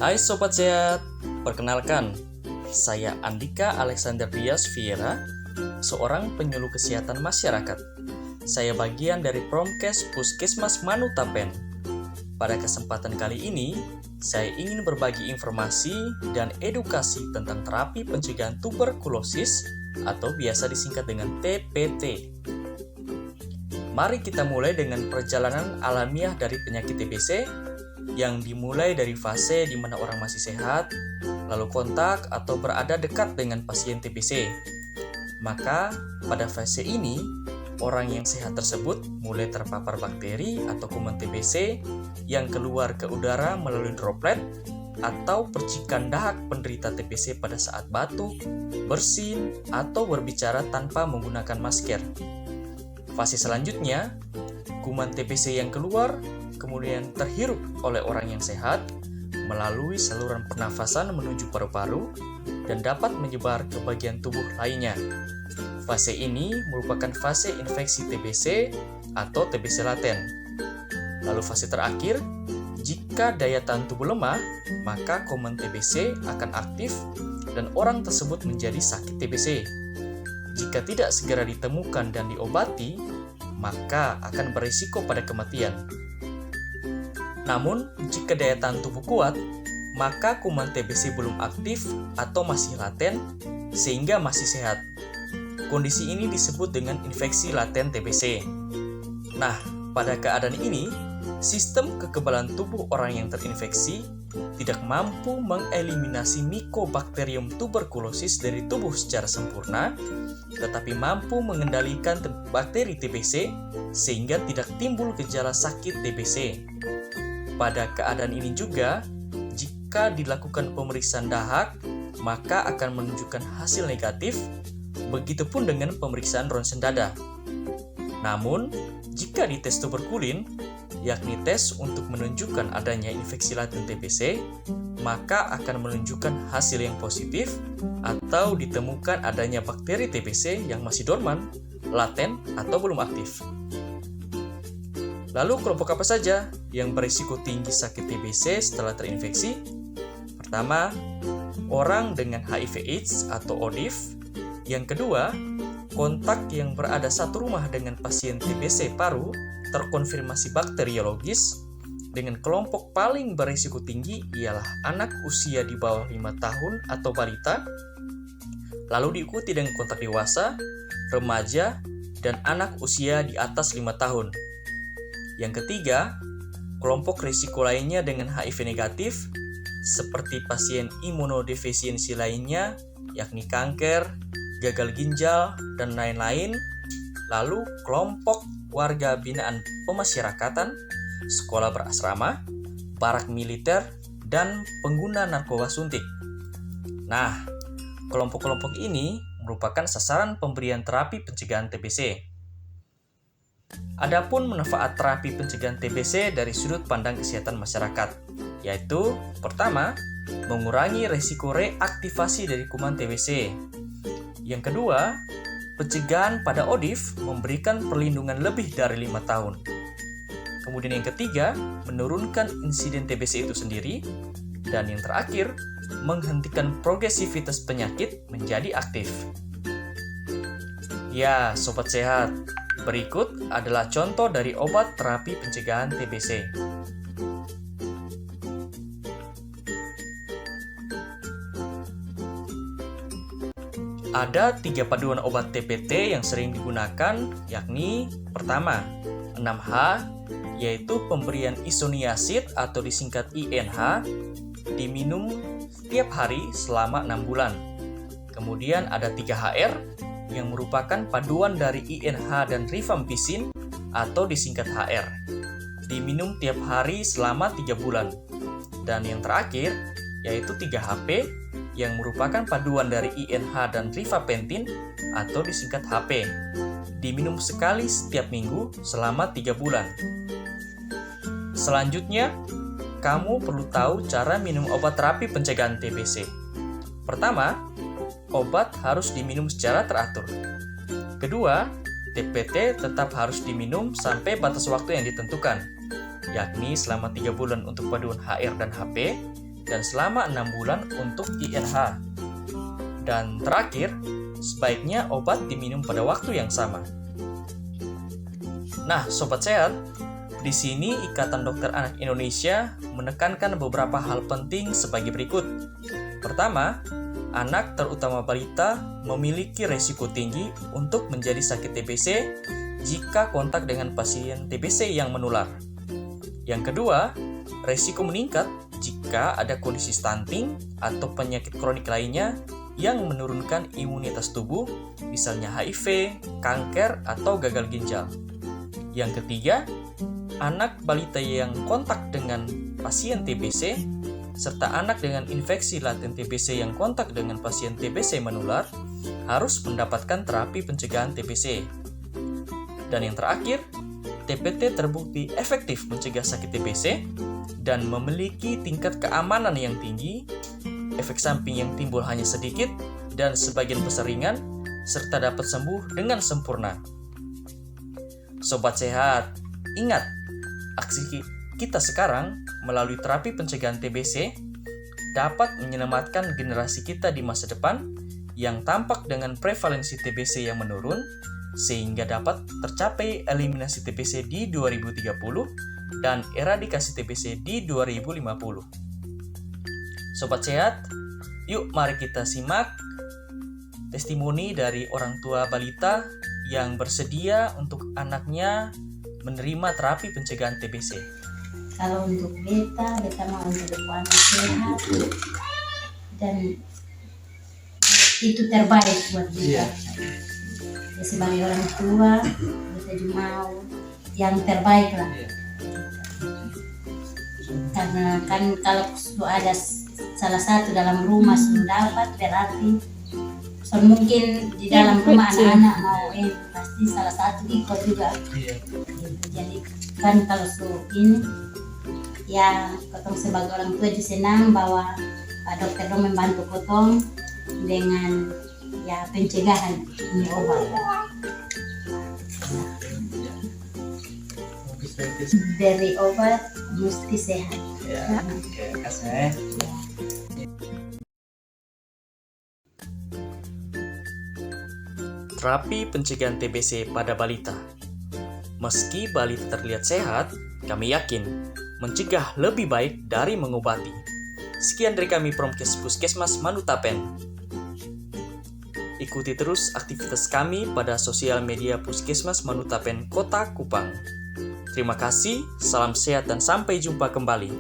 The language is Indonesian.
Hai Sobat Sehat, perkenalkan, saya Andika Alexander Dias Vieira, seorang penyuluh kesehatan masyarakat. Saya bagian dari Promkes Puskesmas Manutapen. Pada kesempatan kali ini, saya ingin berbagi informasi dan edukasi tentang terapi pencegahan tuberkulosis atau biasa disingkat dengan TPT. Mari kita mulai dengan perjalanan alamiah dari penyakit TBC yang dimulai dari fase di mana orang masih sehat, lalu kontak atau berada dekat dengan pasien TBC. Maka pada fase ini, orang yang sehat tersebut mulai terpapar bakteri atau kuman TBC yang keluar ke udara melalui droplet atau percikan dahak penderita TBC pada saat batuk, bersin, atau berbicara tanpa menggunakan masker. Fase selanjutnya, kuman TBC yang keluar kemudian terhirup oleh orang yang sehat melalui saluran pernafasan menuju paru-paru dan dapat menyebar ke bagian tubuh lainnya. Fase ini merupakan fase infeksi TBC atau TBC laten. Lalu fase terakhir, jika daya tahan tubuh lemah, maka kuman TBC akan aktif dan orang tersebut menjadi sakit TBC. Jika tidak segera ditemukan dan diobati, maka akan berisiko pada kematian. Namun, jika daya tahan tubuh kuat, maka kuman TBC belum aktif atau masih laten, sehingga masih sehat. Kondisi ini disebut dengan infeksi laten TBC. Nah, pada keadaan ini, sistem kekebalan tubuh orang yang terinfeksi tidak mampu mengeliminasi Mycobacterium tuberculosis dari tubuh secara sempurna, tetapi mampu mengendalikan bakteri TBC sehingga tidak timbul gejala sakit TBC. Pada keadaan ini juga, jika dilakukan pemeriksaan dahak, maka akan menunjukkan hasil negatif, begitupun dengan pemeriksaan ronsen dada. Namun, jika dites tuberkulin, yakni tes untuk menunjukkan adanya infeksi laten TBC, maka akan menunjukkan hasil yang positif atau ditemukan adanya bakteri TBC yang masih dorman, laten, atau belum aktif. Lalu kelompok apa saja yang berisiko tinggi sakit TBC setelah terinfeksi? Pertama, orang dengan HIV/AIDS atau ODIF. Yang kedua, kontak yang berada satu rumah dengan pasien TBC paru terkonfirmasi bakteriologis. Dengan kelompok paling berisiko tinggi ialah anak usia di bawah 5 tahun atau balita, lalu diikuti dengan kontak dewasa, remaja, dan anak usia di atas 5 tahun. Yang ketiga, kelompok risiko lainnya dengan HIV negatif, seperti pasien imunodefisiensi lainnya, yakni kanker, gagal ginjal, dan lain-lain. Lalu kelompok warga binaan pemasyarakatan, sekolah berasrama, barak militer, dan pengguna narkoba suntik. Nah, kelompok-kelompok ini merupakan sasaran pemberian terapi pencegahan TBC. Adapun manfaat terapi pencegahan TBC dari sudut pandang kesehatan masyarakat, yaitu pertama, mengurangi risiko reaktivasi dari kuman TBC. Yang kedua, pencegahan pada ODIF memberikan perlindungan lebih dari 5 tahun. Kemudian yang ketiga, menurunkan insiden TBC itu sendiri. Dan yang terakhir, menghentikan progresivitas penyakit menjadi aktif. Ya, Sobat Sehat, berikut adalah contoh dari obat terapi pencegahan TBC. Ada 3 paduan obat TPT yang sering digunakan, yakni pertama, 6H, yaitu pemberian isoniazid atau disingkat INH, diminum setiap hari selama 6 bulan. Kemudian ada 3HR, yang merupakan paduan dari INH dan rifampicin atau disingkat HR, diminum tiap hari selama 3 bulan. Dan yang terakhir, yaitu 3HP, yang merupakan paduan dari INH dan rifapentin atau disingkat HP, diminum sekali setiap minggu selama 3 bulan. Selanjutnya, kamu perlu tahu cara minum obat terapi pencegahan TBC. Pertama, obat harus diminum secara teratur. Kedua, TPT tetap harus diminum sampai batas waktu yang ditentukan. yakni selama 3 bulan untuk paduan HR dan HP, dan selama 6 bulan untuk INH. Dan terakhir, sebaiknya obat diminum pada waktu yang sama. Nah, Sobat Sehat, di sini Ikatan Dokter Anak Indonesia menekankan beberapa hal penting sebagai berikut. Pertama, anak terutama balita memiliki resiko tinggi untuk menjadi sakit TBC jika kontak dengan pasien TBC yang menular. Yang kedua, resiko meningkat jika ada kondisi stunting atau penyakit kronik lainnya yang menurunkan imunitas tubuh, misalnya HIV, kanker, atau gagal ginjal. Yang ketiga, anak balita yang kontak dengan pasien TBC serta anak dengan infeksi laten TBC yang kontak dengan pasien TBC menular harus mendapatkan terapi pencegahan TBC. Dan yang terakhir, TPT terbukti efektif mencegah sakit TBC dan memiliki tingkat keamanan yang tinggi, efek samping yang timbul hanya sedikit dan sebagian besar ringan, serta dapat sembuh dengan sempurna. Sobat Sehat, ingat, aksi kita sekarang melalui terapi pencegahan TBC dapat menyelamatkan generasi kita di masa depan yang tampak dengan prevalensi TBC yang menurun, sehingga dapat tercapai eliminasi TBC di 2030 dan eradikasi TBC di 2050. Sobat Sehat, yuk mari kita simak testimoni dari orang tua balita yang bersedia untuk anaknya menerima terapi pencegahan TBC. Kalau untuk beta mau untuk anak sehat dan itu terbaik buat beta. Ya, sebagai orang tua, beta juga mau yang terbaik lah. Karena kan kalau ada salah satu dalam rumah sudah dapat, berarti mungkin di dalam rumah anak-anak mau pasti salah satu ikut juga. Jadi kan kalau ini ya kotong sebagai orang tua juga senang bahwa Pak Dokter dong membantu kotong dengan ya pencegahan ini obat. Dari obat mesti sehat. Ya, kasih. Terapi pencegahan TBC pada balita. Meski balita terlihat sehat, kami yakin mencegah lebih baik dari mengobati. Sekian dari kami Promkes Puskesmas Manutapen. Ikuti terus aktivitas kami pada sosial media Puskesmas Manutapen Kota Kupang. Terima kasih, salam sehat dan sampai jumpa kembali.